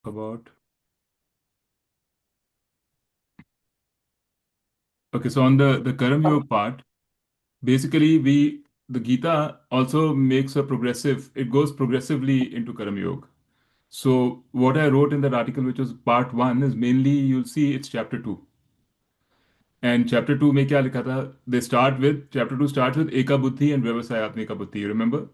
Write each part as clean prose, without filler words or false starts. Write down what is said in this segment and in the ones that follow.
about. Okay, so on the Karma Yoga part, basically the Gita also makes a progressive. It goes progressively into Karma Yoga. So what I wrote in that article, which was part one, is mainly you'll see it's chapter two. And chapter two में क्या लिखा था? They start with chapter two starts with Eka Buddhi and Vyavasayatmika Buddhi. You remember?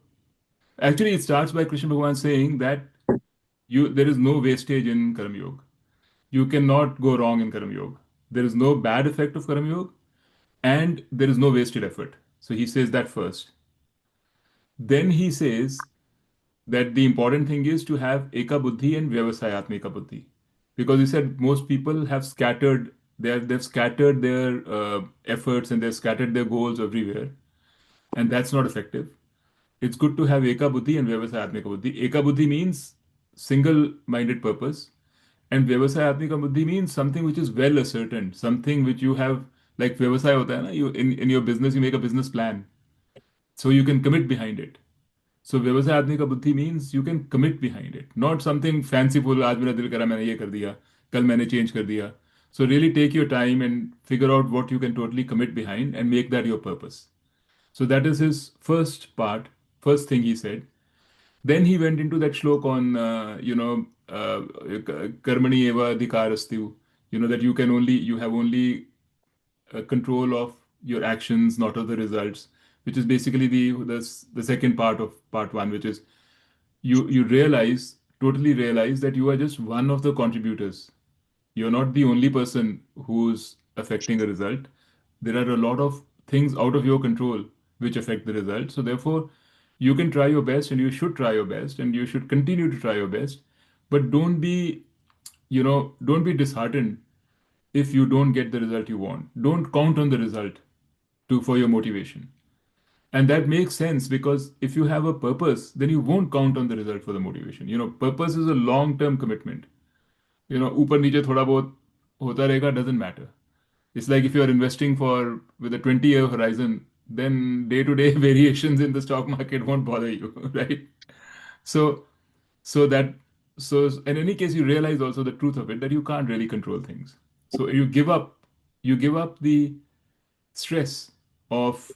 Actually, it starts by Krishna Bhagavan saying that there is no wastage in Karma Yoga. You cannot go wrong in Karma Yoga. There is no bad effect of Karma Yoga, and there is no wasted effort. So he says that first. Then he says that the important thing is to have Eka Buddhi and Vyavasayatmika Buddhi. Because he said most people have scattered they've scattered their efforts and they've scattered their goals everywhere, and that's not effective. It's good to have Eka Buddhi and Vyavasayatmika Buddhi. Eka Buddhi means single-minded purpose, and Vyavasayatmika Buddhi means something which is well ascertained, something which you have, like Vyavasay hota hai na, you in your business you make a business plan, so you can commit behind it. So व्यवसाय आदमी का बुद्धि means you can commit behind it, not something fanciful. आज मेरा दिल करा मैंने ये कर दिया, कल मैंने change कर दिया. So really take your time and figure out what you can totally commit behind and make that your purpose. So that is his first part, first thing he said. Then he went into that shlok on, karmani eva adhikarastu, that you have only control of your actions, not of the results, which is basically the second part of part one, which is you totally realize that you are just one of the contributors. You're not the only person who's affecting a result. There are a lot of things out of your control which affect the result. So therefore, you can try your best and you should try your best and you should continue to try your best. But don't be disheartened if you don't get the result you want. Don't count on the result for your motivation. And that makes sense because if you have a purpose, then you won't count on the result for the motivation. Purpose is a long-term commitment. ऊपर नीचे थोड़ा बहुत होता रहेगा doesn't matter. It's like if you're investing for with a 20-year horizon, then day-to-day variations in the stock market won't bother you, right? So, so that, so in any case, you realize also the truth of it that you can't really control things. So you give up the stress of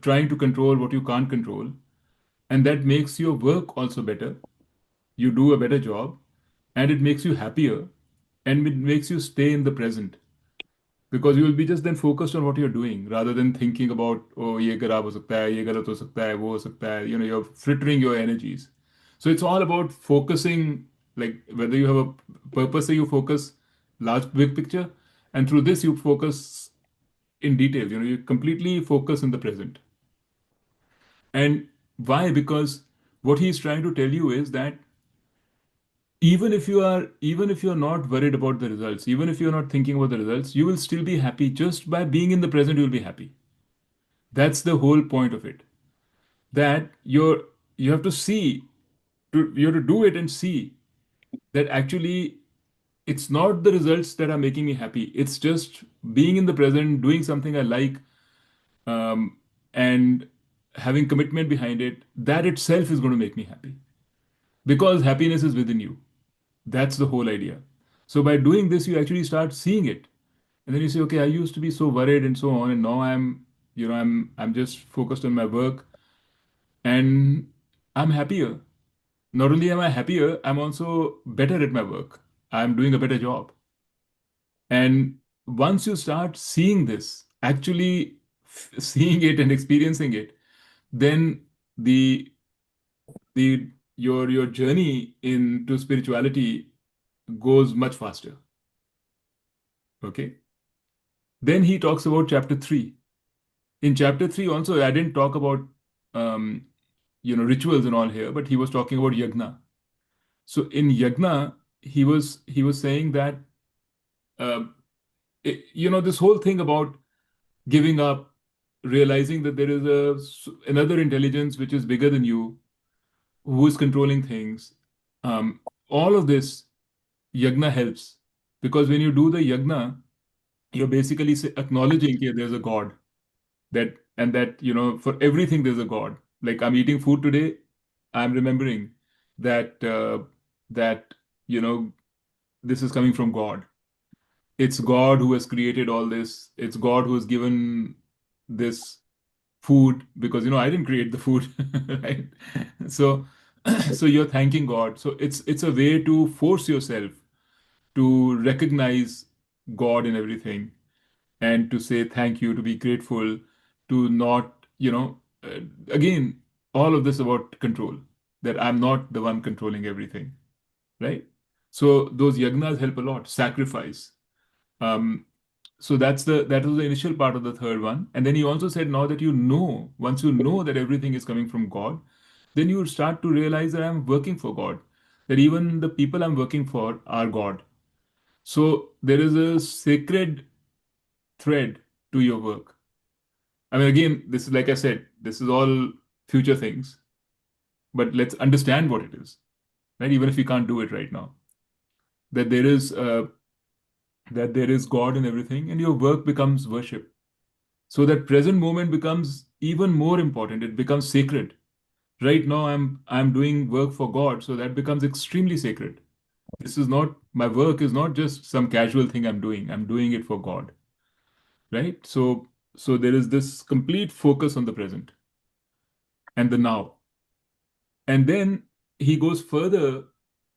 trying to control what you can't control, and that makes your work also better. You do a better job, and it makes you happier, and it makes you stay in the present because you will be just then focused on what you're doing rather than thinking about, oh ye खराब हो सकता है, ये गलत हो सकता है, वो हो सकता है. You're frittering your energies. So it's all about focusing, like whether you have a purpose, say you focus large big picture, and through this you focus in detail. You completely focus in the present. And why? Because what he's trying to tell you is that even if you're not worried about the results, even if you're not thinking about the results, you will still be happy. Just by being in the present you'll be happy. That's the whole point of it. That you have to see, you have to do it and see that actually it's not the results that are making me happy. It's just being in the present, doing something I like, and having commitment behind it. That itself is going to make me happy because happiness is within you. That's the whole idea. So by doing this, you actually start seeing it, and then you say, okay, I used to be so worried and so on, and now I'm just focused on my work, and I'm happier. Not only am I happier, I'm also better at my work. I'm doing a better job. And once you start seeing this, actually seeing it and experiencing it, then the your journey into spirituality goes much faster. Okay. Then he talks about chapter 3. In chapter 3 also, I didn't talk about um, rituals and all here, but he was talking about yagna. So in yagna, he was saying that uh, this whole thing about giving up, realizing that there is another intelligence which is bigger than you, who is controlling things. All of this yagna helps because when you do the yagna, you're basically acknowledging that there's a God, that for everything there's a God. Like I'm eating food today, I'm remembering that that you know, this is coming from God. It's God who has created all this. It's God who has given this food because I didn't create the food, right? So so you're thanking God. So it's a way to force yourself to recognize God in everything and to say thank you, to be grateful, to not, again, all of this about control, that I'm not the one controlling everything, right? So those yagnas help a lot, sacrifice. Um, so that was the initial part of the third one. And then he also said, now that once you know that everything is coming from God, then you start to realize that I'm working for God, that even the people I'm working for are God. So there is a sacred thread to your work. I mean, again, this is like I said, this is all future things, but let's understand what it is, right? Even if we can't do it right now, that there is God in everything, and your work becomes worship. So that present moment becomes even more important. It becomes sacred. Right now, I'm doing work for God, so that becomes extremely sacred. This is not My work is not just some casual thing I'm doing. I'm doing it for God, right? So there is this complete focus on the present and the now. And then he goes further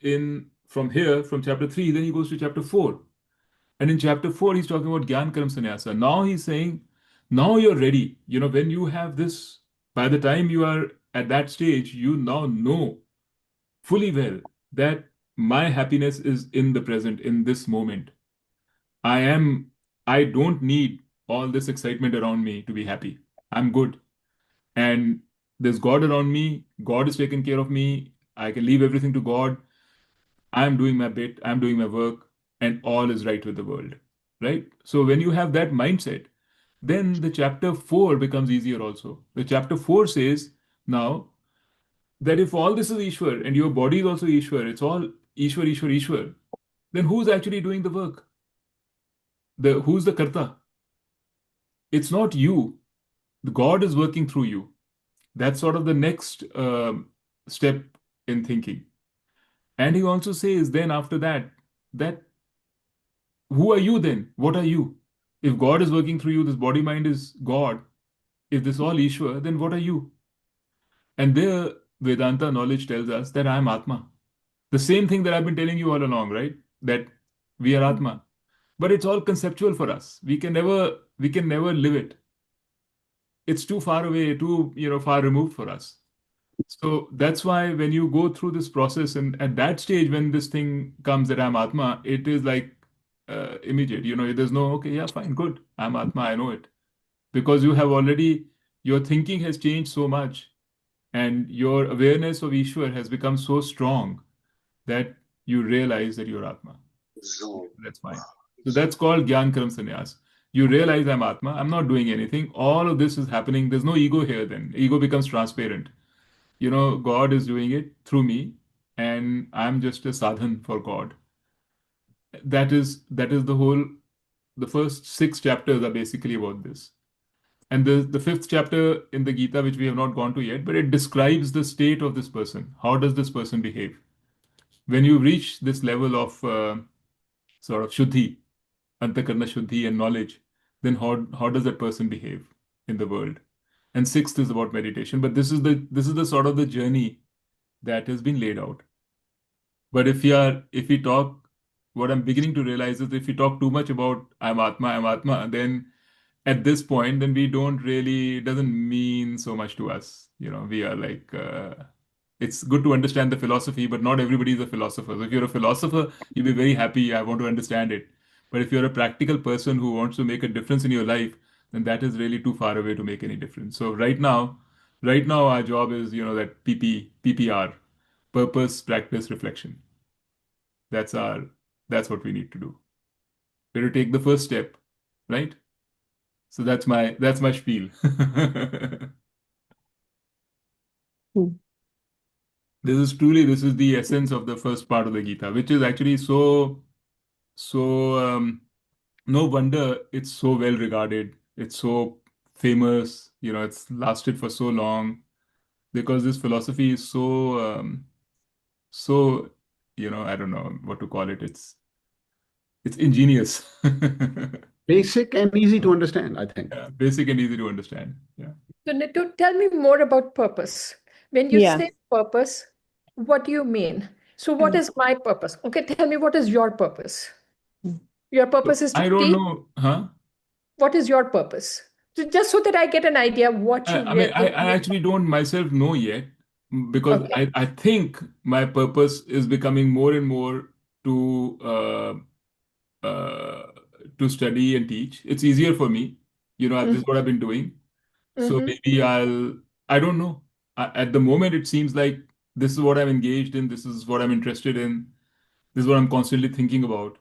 in from here, from chapter 3, then he goes to chapter 4. And in chapter 4, he's talking about Gyan Karam Sannyasa. Now he's saying, now you're ready. When you have this, by the time you are at that stage, you now know fully well that my happiness is in the present, in this moment. I am, I don't need all this excitement around me to be happy. I'm good. And there's God around me. God is taking care of me. I can leave everything to God. I'm doing my bit. I'm doing my work, and all is right with the world. Right? So when you have that mindset, then the chapter 4 becomes easier also. The chapter 4 says now that if all this is Ishwar and your body is also Ishwar, it's all Ishwar, Ishwar, Ishwar, then who's actually doing the work? Who's the Karta? It's not you. The God is working through you. That's sort of the next step in thinking. And he also says then after that, that who are you then? What are you? If God is working through you, this body mind is God. If this all Ishwar, then what are you? And there, Vedanta knowledge tells us that I am Atma. The same thing that I've been telling you all along, right? That we are Atma. But it's all conceptual for us. We can never live it. It's too far away, too, far removed for us. So that's why when you go through this process and at that stage, when this thing comes that I'm Atma, it is like immediate. There's no, okay, yeah, fine, good. I'm Atma, I know it. Because your thinking has changed so much and your awareness of Ishwar has become so strong that you realize that you're Atma. That's fine. So that's called Gyan Karam Sannyas. You realize I'm Atma, I'm not doing anything. All of this is happening. There's no ego here then. Ego becomes transparent. God is doing it through me, and I'm just a sadhan for God. That is the first six chapters are basically about this. And the fifth chapter in the Gita, which we have not gone to yet, but it describes the state of this person. How does this person behave? When you reach this level of sort of shuddhi, antakarna shuddhi and knowledge, then how does that person behave in the world? And sixth is about meditation. But this is the sort of the journey that has been laid out. But if we talk, what I'm beginning to realize is if we talk too much about I'm Atma, then at this point, then we don't really, it doesn't mean so much to us. We are like, it's good to understand the philosophy, but not everybody is a philosopher. So if you're a philosopher, you'll be very happy. I want to understand it. But if you're a practical person who wants to make a difference in your life, then that is really too far away to make any difference. So right now, our job is, that PPR, purpose, practice, reflection. That's our that's what we need to do. We have to take the first step, right? So that's my spiel. Hmm. This is the essence of the first part of the Gita, which is actually so no wonder it's so well regarded. It's so famous. It's lasted for so long because this philosophy is so I don't know what to call it. It's ingenious. Basic and easy to understand, I think. Yeah, basic and easy to understand. Yeah. So, Nitu, tell me more about purpose. When you Yeah. say purpose, what do you mean? So, what Mm. is my purpose? Okay, tell me what is your purpose? Mm. Your So purpose is to I don't teach. know, huh? What is your purpose? Just so that I get an idea of what you I mean, really I actually don't myself know yet because Okay. I think my purpose is becoming more and more to uh, to study and teach. It's easier for me. This is what I've been doing. So Mm-hmm. maybe I don't know. At the moment, it seems like this is what I'm engaged in. This is what I'm interested in. This is what I'm constantly thinking about.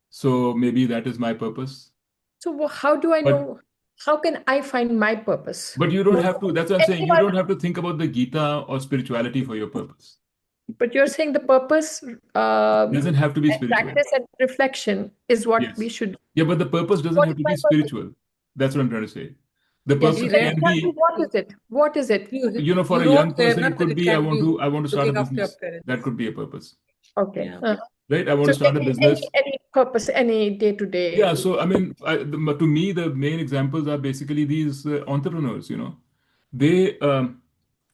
So maybe that is my purpose. So, how do I But know? How can I find my purpose? but you don't have to. That's what I'm saying. You Anyone, don't have to think about the Gita or spirituality for your purpose. but you're saying the purpose It doesn't have to be and spiritual. practice and reflection is what we Yes. should. Yeah, but the purpose doesn't What have is to my be purpose? spiritual. That's what I'm trying to say. The Yes. purpose Then can tell me be, what is it? What is it? for You a wrote young there, person, na, it that could it be can be I want to start a looking after your business. That parents. could be a purpose, Okay. Yeah. right? I want So to start a any business. any purpose, any day to Yeah, day. so I mean, to me, the main examples are basically these entrepreneurs. They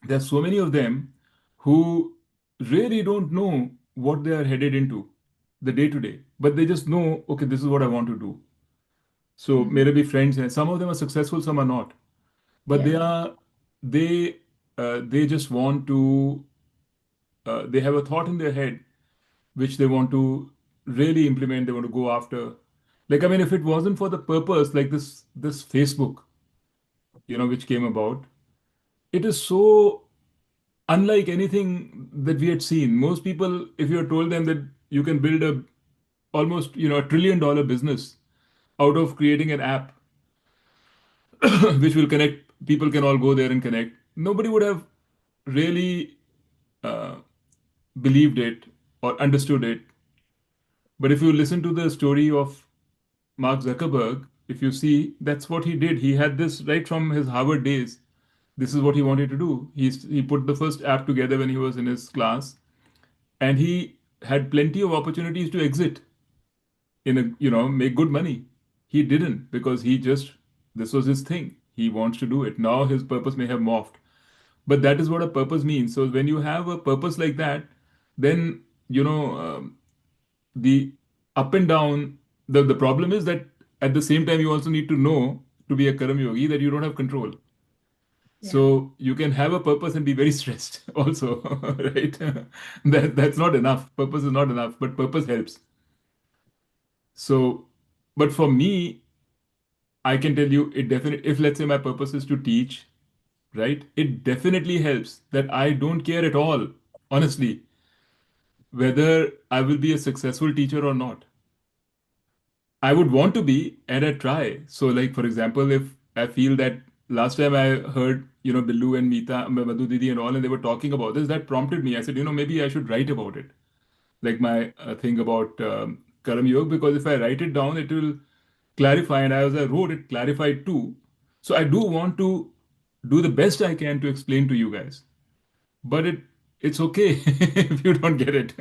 there's so many of them who really don't know what they are headed into the day to day, but they just know, okay, this is what I want to do. So Mhm. maybe friends, and some of them are successful, some are not, but Yeah. they they just want to they have a thought in their head which they want to really implement. They want to go after. Like I mean, if it wasn't for the purpose, like this Facebook, which came about, it is so unlike anything that we had seen. Most people, if you had told them that you can build a almost $1 trillion business out of creating an app which will connect, people can all go there and connect, nobody would have really uh, believed it or understood it. But if you listen to the story of Mark Zuckerberg, if you see, that's what he did. He had this right from his Harvard days. This is what he wanted to do. He put the first app together when he was in his class, and he had plenty of opportunities to exit in a make good money. He didn't because he just this was his thing. He wants to do it. Now his purpose may have morphed, but that is what a purpose means. So when you have a purpose like that, then the up and down. The problem is that at the same time you also need to know, to be a Karam Yogi, that you don't have control. Yeah. So you can have a purpose and be very stressed also, right? That's not enough. Purpose is not enough, but purpose helps. So, but for me, I can tell you it definitely, if let's say my purpose is to teach, right? It definitely helps that I don't care at all, honestly, whether I will be a successful teacher or not. I would want to be, and I try. So, like for example, if I feel that last time I heard, Billu and Meeta, Madhu Didi and all, and they were talking about this, that prompted me. I said, maybe I should write about it, like my thing about Karam Yoga, because if I write it down, it will clarify. And as I wrote, it clarified too. So I do want to do the best I can to explain to you guys, but it's okay if you don't get it,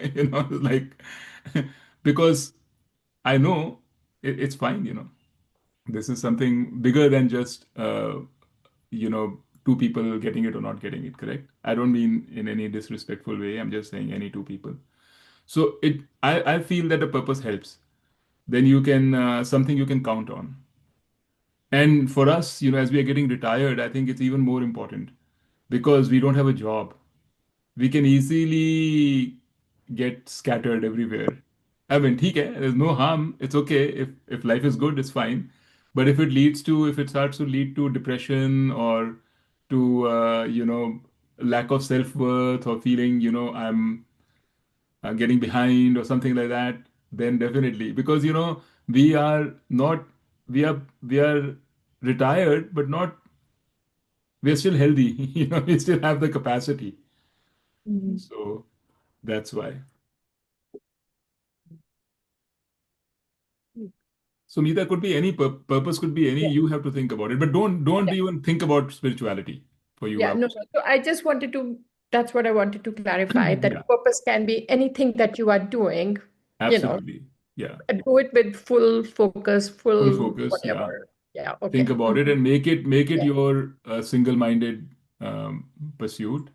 like because I know it's fine. This is something bigger than just two people getting it or not getting it, correct? I don't mean in any disrespectful way. I'm just saying any two people. So I feel that a purpose helps. Then you can something you can count on. And for us, as we are getting retired, I think it's even more important because we don't have a job. We can easily get scattered everywhere. I mean, theek hai, there's no harm. It's okay. If life is good, it's fine. But if it starts to lead to depression or to lack of self-worth or feeling, I'm getting behind or something like that, then definitely, because we are not we are retired, but not we are still healthy. We still have the capacity. Mhm. So that's why. So Meeta, could be any purpose, could be any. Yeah. You have to think about it, but don't Yeah. even think about spirituality for you. Yeah. I would No. say. So I just wanted to That's what I wanted to clarify, that Yeah, purpose can be anything that you are doing, you know, absolutely. Yeah. and do it with full focus, Full full focus. Yeah. whatever. Yeah, Think okay. about it and make it Yeah, your single-minded pursuit,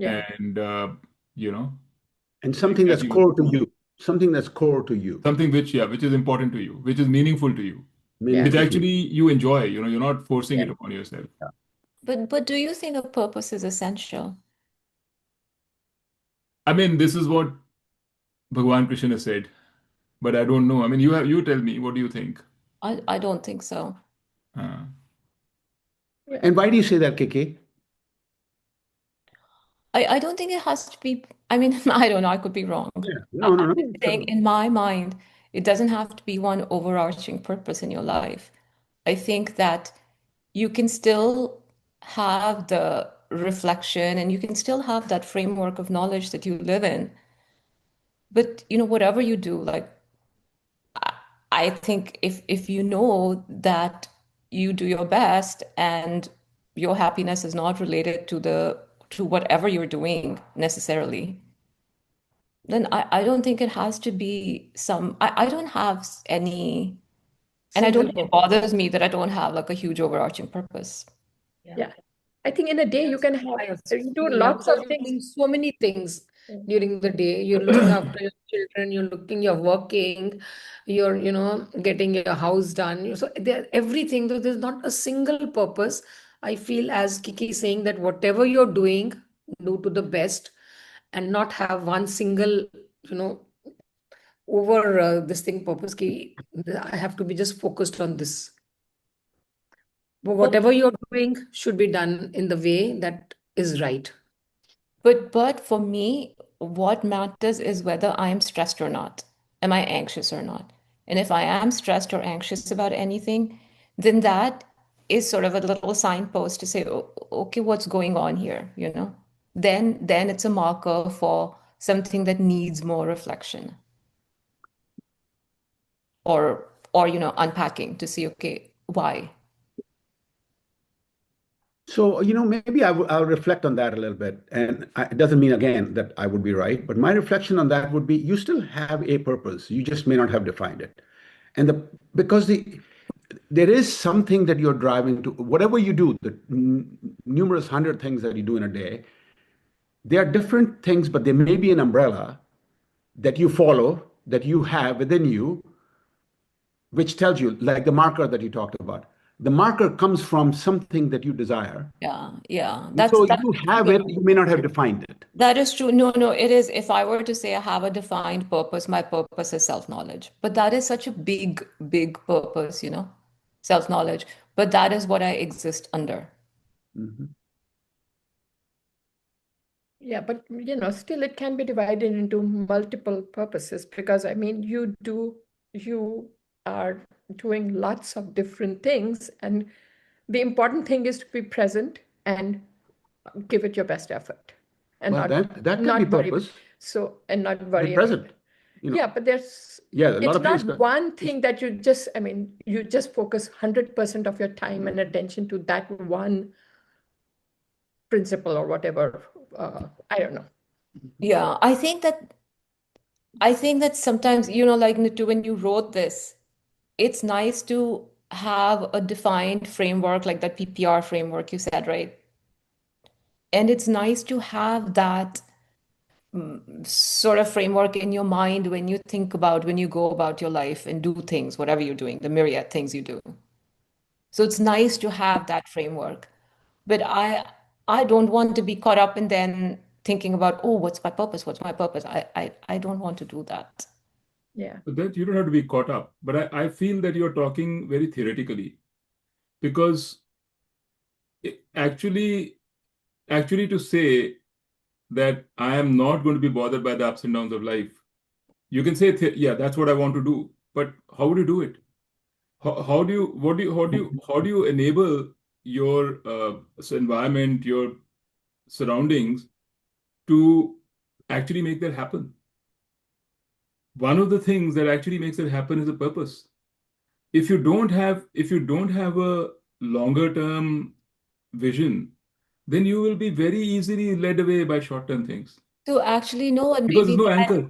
yeah, and you know, And make something that that's your core to you, something that's core to you, something which, yeah, which is important to you, which is meaningful to you, yeah, which meaningful to you. actually you enjoy. You're not forcing yeah. it upon yourself. But do you think a purpose is essential? I mean, this is what Bhagwan Krishna said, but I don't know. I mean, you tell me, what do you think? I don't think so. Uh, Yeah. And why do you say that, KK? I don't think it has to be, I mean, I don't know, I could be wrong. Yeah. I'm No. just saying, in my mind, it doesn't have to be one overarching purpose in your life. I think that you can still have the reflection and you can still have that framework of knowledge that you live in. But whatever you do, like I think if you know that you do your best and your happiness is not related to whatever you're doing necessarily, then I don't think it has to be I don't have any, and I don't Single think it purpose. bothers me that I don't have like a huge overarching purpose. Yeah. I think in a day you can have, I also you do feel, yeah, lots of because you're things. doing so many things Yeah. during the day. You're looking after your children, you're working, you're getting your house done. So there, everything, though there's not a single purpose. I feel, as Kiki is saying, that whatever you're doing, do to the best and not have one single, you know, over this thing purpose. Ki, I have to be just focused on this. But whatever you're doing should be done in the way that is right. But for me, what matters is whether I am stressed or not. Am I anxious or not? And if I am stressed or anxious about anything, then that is sort of a little signpost to say, "Oh, okay, what's going on here?" Then it's a marker for something that needs more reflection or unpacking to see, okay, why? So, maybe I'll reflect on that a little bit. And it doesn't mean, again, that I would be right, but my reflection on that would be you still have a purpose. You just may not have defined it. Because there is something that you're driving to, whatever you do, the numerous hundred things that you do in a day, they are different things, but there may be an umbrella that you follow, that you have within you, which tells you, like the marker that you talked about. The marker comes from something that you desire. Yeah. And so you have it, you may not have defined it. That is true. No, it is. If I were to say I have a defined purpose, my purpose is self-knowledge. But that is such a big, big purpose, self-knowledge. But that is what I exist under. Mhm. Yeah, but still it can be divided into multiple purposes, because I mean, you are doing lots of different things, and the important thing is to be present and give it your best effort and Well, that can be not worry. purpose. And not Be worry about present. it. You know, Yeah, but yeah, a lot it's of not things. one thing that you just focus 100% of your time and attention to that one principle or whatever. I don't know. Yeah, I think that sometimes, like Nitu, when you wrote this, it's nice to have a defined framework like that PPR framework you said, right? And it's nice to have that sort of framework in your mind when you go about your life and do things, whatever you're doing, the myriad things you do. So it's nice to have that framework. But I don't want to be caught up in then thinking about, oh, what's my purpose? What's my purpose? I don't want to do that. Yeah. but that you don't have to be caught up. But I feel that you're talking very theoretically, because actually to say that I am not going to be bothered by the ups and downs of life, you can say, yeah, that's what I want to do. But how would you do it? How do you, how do you enable your environment, your surroundings to actually make that happen? One of the things that actually makes it happen is a purpose. If you don't have a longer term vision, then you will be very easily led away by short-term things So actually, no, and because there's maybe no then, anchor.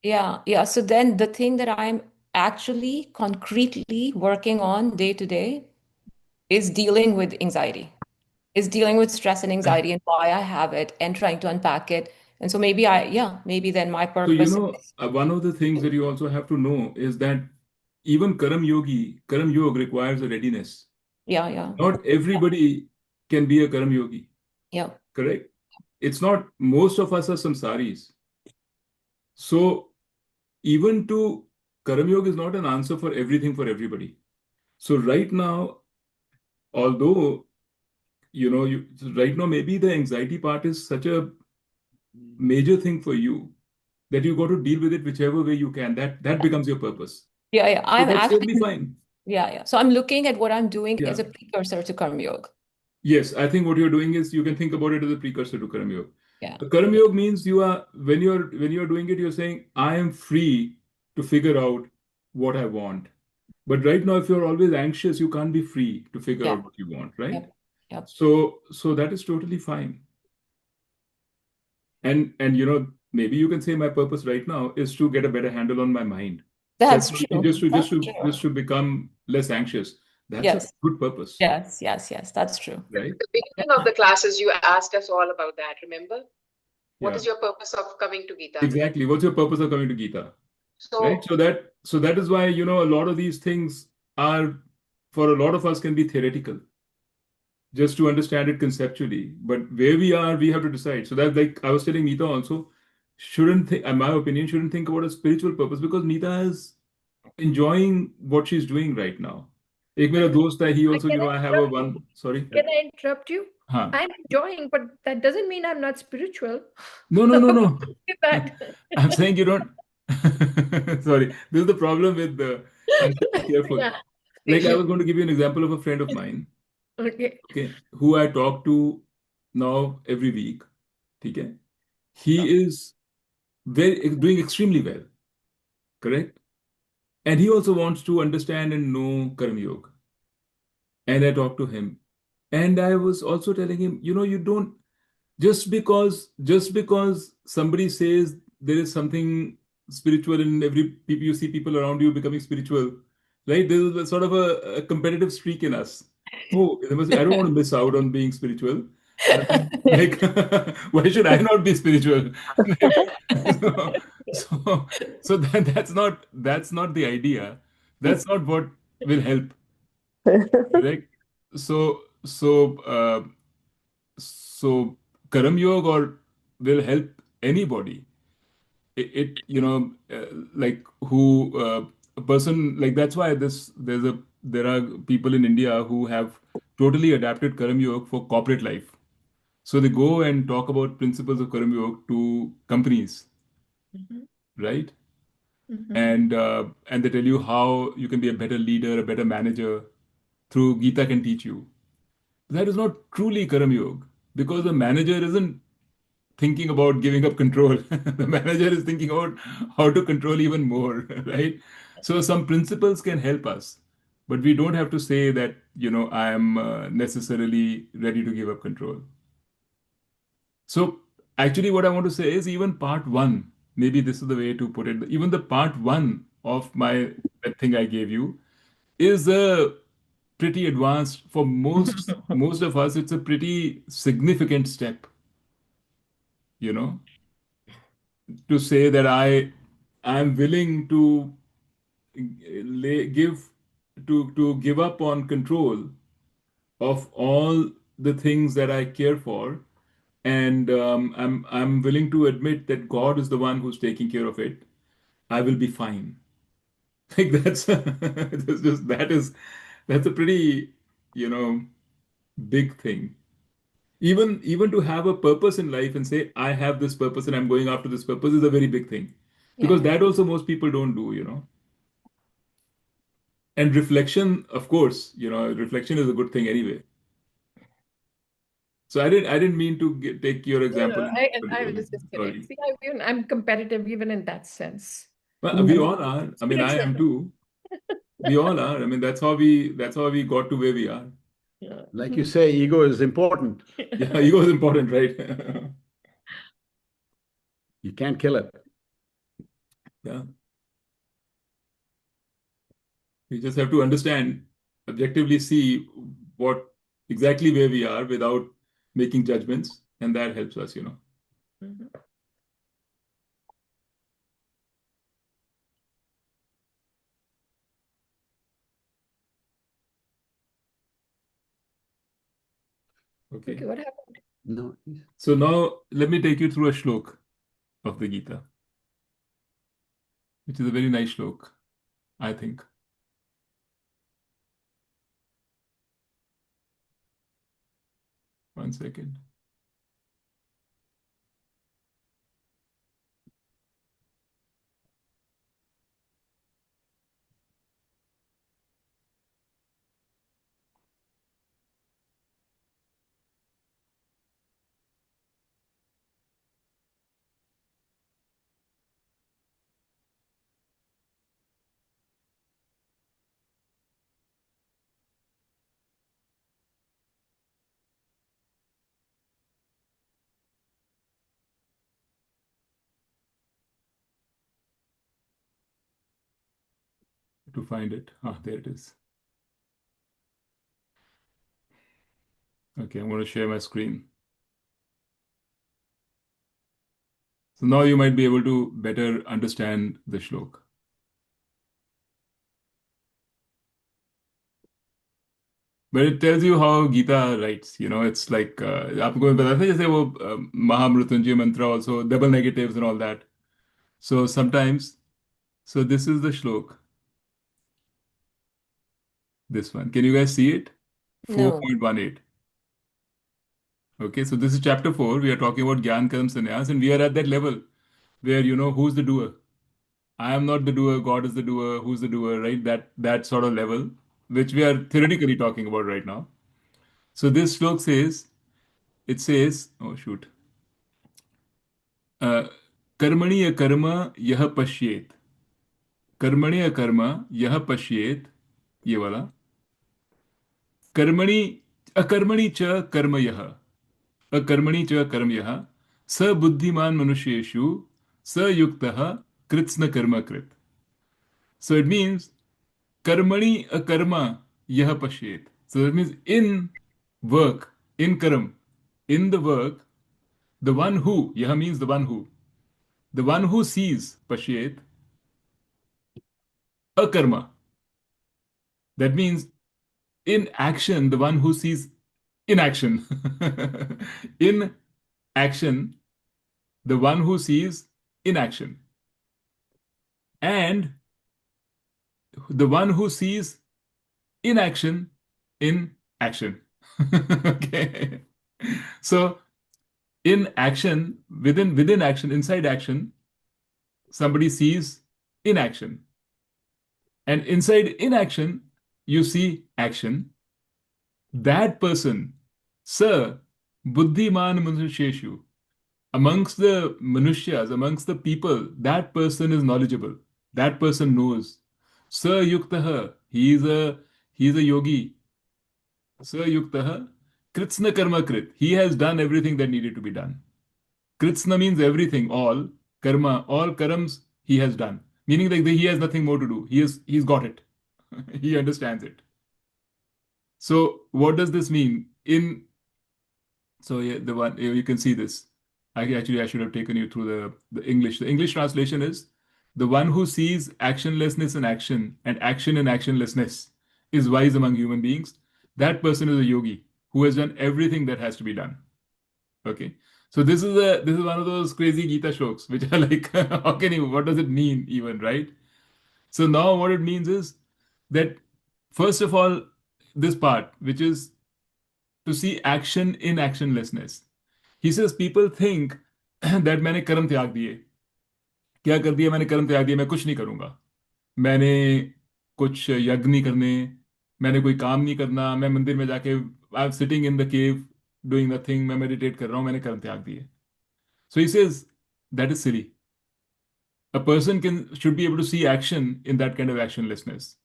yeah, yeah. So then the thing that I'm actually concretely working on day to day is dealing with anxiety, is dealing with stress and anxiety and why I have it and trying to unpack it. And so maybe yeah, maybe then my So, purpose is, one of the things that you also have to know is that even Karam Yoga requires a readiness. yeah, yeah, Not everybody can be a Karam Yogi, yeah, correct? It's not, most of us are samsaris. So, even to Karam Yoga is not an answer for everything for everybody. So, right now, although, right now, maybe the anxiety part is such a major thing for you that you got to deal with it whichever way you can. That becomes your purpose. yeah, yeah. So I'm that's actually, totally fine. yeah, yeah. So I'm looking at what I'm doing as Yeah. a precursor to Karma Yoga. Yes, I think what you're doing is you can think about it as a precursor to Karam Yoga. Yeah, Karam yeah, Yoga means you are when you're doing it, you're saying, I am free to figure out what I want. But right now, if you're always anxious, you can't be free to figure yeah, out what you want, right? yep, yep. So that is totally fine. And maybe you can say my purpose right now is to get a better handle on my mind. That's That's true. just to just That's to true. just to become less anxious. That's a Yes, good purpose, yes, yes, yes. That's true. right? The beginning of the classes, you asked us all about that, remember? What Yeah, is your purpose of coming to Gita? exactly. What's your purpose of coming to Gita, right? So, So that is why a lot of these things are, for a lot of us, can be theoretical, just to understand it conceptually. But where we are, we have to decide. So that, like I was telling Neeta also, shouldn't think, in my opinion, shouldn't think about a spiritual purpose because Neeta is enjoying what she's doing right now. एक मेरा but दोस्त है, he also, can I I have a interrupt you? one, sorry. Can I interrupt you? Huh. I'm enjoying, but that doesn't mean I'm not spiritual. No, no, no, no. That. I'm saying you don't. Sorry, this is the problem with the. I should be careful. Yeah. Like I was going to give you an example of a friend of mine, Okay. okay, who I talk to now every week. Okay, he is doing extremely well, correct? And he also wants to understand and know Karma Yoga. And I talked to him, and I was also telling him, you don't, just because somebody says there is something spiritual in every people, you see people around you becoming spiritual, right? There's a sort of a competitive streak in us. Oh, I don't want to miss out on being spiritual. Like, why should I not be spiritual? Like, so, so, so that's not the idea. That's not what will help, correct? So Karam Yoga or will help anybody. Like who a person like, that's why there are people in India who have totally adapted Karam Yoga for corporate life. So they go and talk about principles of Karam Yoga to companies, Mhm, right? mhm. And they tell you how you can be a better leader, a better manager through Gita can teach you. That is not truly Karam Yoga because the manager isn't thinking about giving up control. The manager is thinking about how to control even more, right? So some principles can help us, but we don't have to say that, I am necessarily ready to give up control. So actually, what I want to say is even part one, maybe this is the way to put it, even the part one of that thing I gave you is a pretty advanced for most of us. It's a pretty significant step, you know, to say that I'm willing to give to give up on control of all the things that I care for, and I'm willing to admit that God is the one who's taking care of it. I will be fine. Like that's a pretty, you know big thing. Even to have a purpose in life and say I have this purpose and I'm going after this purpose is a very big thing, because Yeah. that also most people don't do. And reflection, of course, reflection is a good thing anyway. So I didn't mean to take your No, example no, and I was just kidding. sorry. See, I'm competitive even in that sense. Well, we Mm. all are. I mean, I Spiritual. am too. We all are. I mean, that's how we got to where we are. Yeah. Like you say, ego is important. Yeah, ego is important, right? You can't kill it. Yeah. We just have to understand, objectively see what exactly where we are without making judgments, and that helps us, you know. Mhm. Okay, Okay. what happened? No. So now let me take you through a shlok of the Gita, which is a very nice shlok, I think. One second. To find it. Ah, there it is. Okay, I'm going to share my screen. So now you might be able to better understand the shlok. But it tells you how Gita writes. You know, it's like आपको पता था जैसे वो महामृत्युंजय mantra also double negatives and all that. So sometimes, so this is the shlok. This one. Can you guys see it? No. 4.18. Okay, so this is chapter 4. We are talking about Gyan Karm Sannyas, and we are at that level where you know who's the doer. I am not the doer, God is the doer, who's the doer, right? That sort of level, which we are theoretically talking about right now. So this shlok says, it says, oh shoot, uh, कर्मणि अकर्म यह पश्येत, कर्मणि अकर्म यह पश्येत, ये वाला, कर्मणि अकर्मणि च कर्म यह, अकर्मणि च कर्म यह, स बुद्धिमान मनुष्येषु स युक्तः कृत्स्न कर्म कृत. So it means karmani akarma yah pashyet. So that means in work, in karam, in the work, the one who, yah means the one who sees pashyet, akarma. That means in action, the one who sees inaction. In action, the one who sees inaction. And the one who sees inaction in action. Okay. So in action, within action, inside action, somebody sees inaction. And inside inaction, you see action. That person, sir, buddhiman manusheshu, amongst the manushas, amongst the people, that person is knowledgeable. That person knows. Sir yuktaha, he is a yogi. Sir yuktaha, kritsna karma krit. He has done everything that needed to be done. Kritsna means everything, all karma, all karams he has done. Meaning like he has nothing more to do. He's got it. He understands it. So what does this mean? Yeah, the one you can see this. I should have taken you through the English. The English translation is the one who sees actionlessness in action and action in actionlessness is wise among human beings. That person is a yogi who has done everything that has to be done. Okay. So this is one of those crazy Gita shloks, which are like, how can you, what does it mean even, right? So now what it means is that first of all, this part, which is to see action in actionlessness. He says people think that मैंने कर्म त्याग दिए. क्या कर दिया मैंने कर्म त्याग दिए मैं कुछ नहीं करूंगा. मैंने कुछ यज्ञ नहीं करने. मैंने कोई काम नहीं करना. मैं मंदिर में जाके I am sitting in the cave doing nothing. मैं मेडिटेट कर रहा हूँ. मैंने कर्म त्याग दिए. So he says that is silly. A person can should be able to see action in that kind of actionlessness.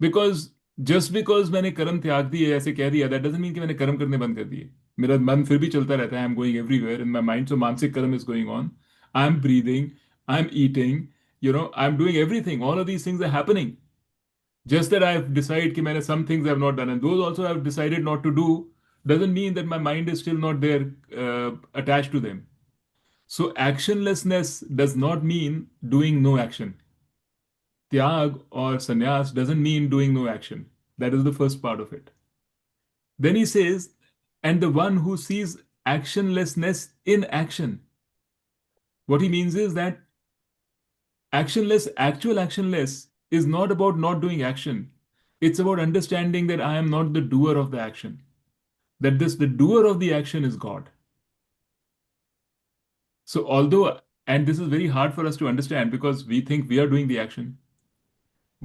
Because just because मैंने कर्म त्याग दिए ऐसे कह दिया, दैट डजंट मीन कि मैंने कर्म करने बंद कर दिए। मेरा मन फिर भी चलता रहता है, I am going everywhere in my mind, so मानसिक कर्म is going on, I am breathing, I am eating, I am doing everything, all of these things are happening. Just that I've decided कि मैंने some things I've not done, and those also I've decided not to do, doesn't mean that my mind is still not there, attached to them. So actionlessness does not mean doing no action. Tyag or sannyas doesn't mean doing no action. That is the first part of it. Then he says, and the one who sees actionlessness in action. What he means is that actionless, actual actionless, is not about not doing action. It's about understanding that I am not the doer of the action. That the doer of the action is God. So although, and this is very hard for us to understand because we think we are doing the action,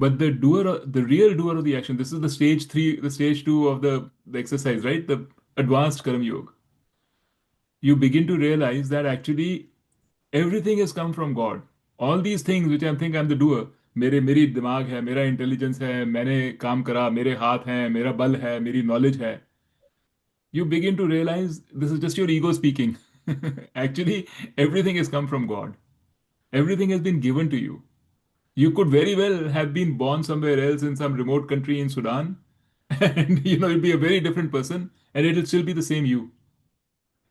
but the doer, the real doer of the action, this is the stage 3, the stage 2 of the exercise, right? The advanced Karam Yoga. You begin to realize that actually everything has come from God. All these things which I think I'm the doer, मेरी दिमाग है, मेरा intelligence है, मैंने काम करा, मेरे हाथ हैं, मेरा बल है, मेरी नॉलेज है, you begin to realize this is just your ego speaking. Actually, everything has come from God. Everything has been given to you. You could very well have been born somewhere else in some remote country in Sudan, and you'll be a very different person, and it'll still be the same you.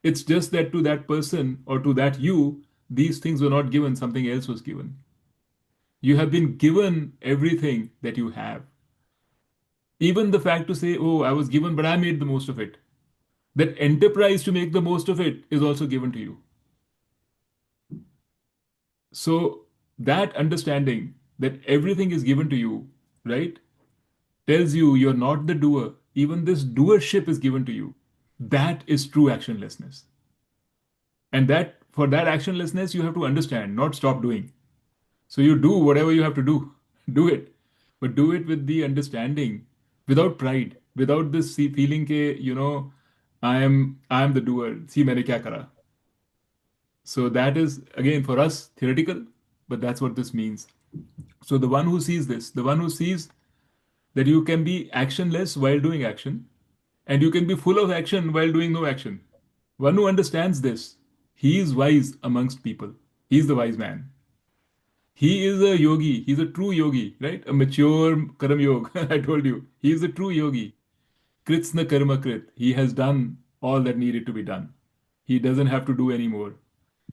It's just that to that person or to that you, these things were not given, something else was given. You have been given everything that you have. Even the fact to say, oh, I was given, but I made the most of it. That enterprise to make the most of it is also given to you. So that understanding that everything is given to you, right, tells you you're not the doer. Even this doership is given to you. That is true actionlessness. And that for that actionlessness, you have to understand, not stop doing. So you do whatever you have to do, do it, but do it with the understanding, without pride, without this feeling ke, I am the doer. See, maine kya kara. So that is again for us theoretical, but that's what this means. So the one who sees this, the one who sees that you can be actionless while doing action, and you can be full of action while doing no action. One who understands this, he is wise amongst people. He is the wise man. He is a yogi. He's a true yogi, right? A mature karam yoga. I told you. He is a true yogi. Kritsna karma krit. He has done all that needed to be done. He doesn't have to do any more.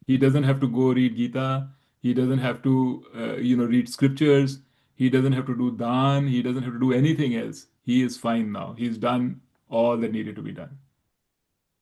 He doesn't have to go read Gita. He doesn't have to, read scriptures. He doesn't have to do dan. He doesn't have to do anything else. He is fine now. He's done all that needed to be done.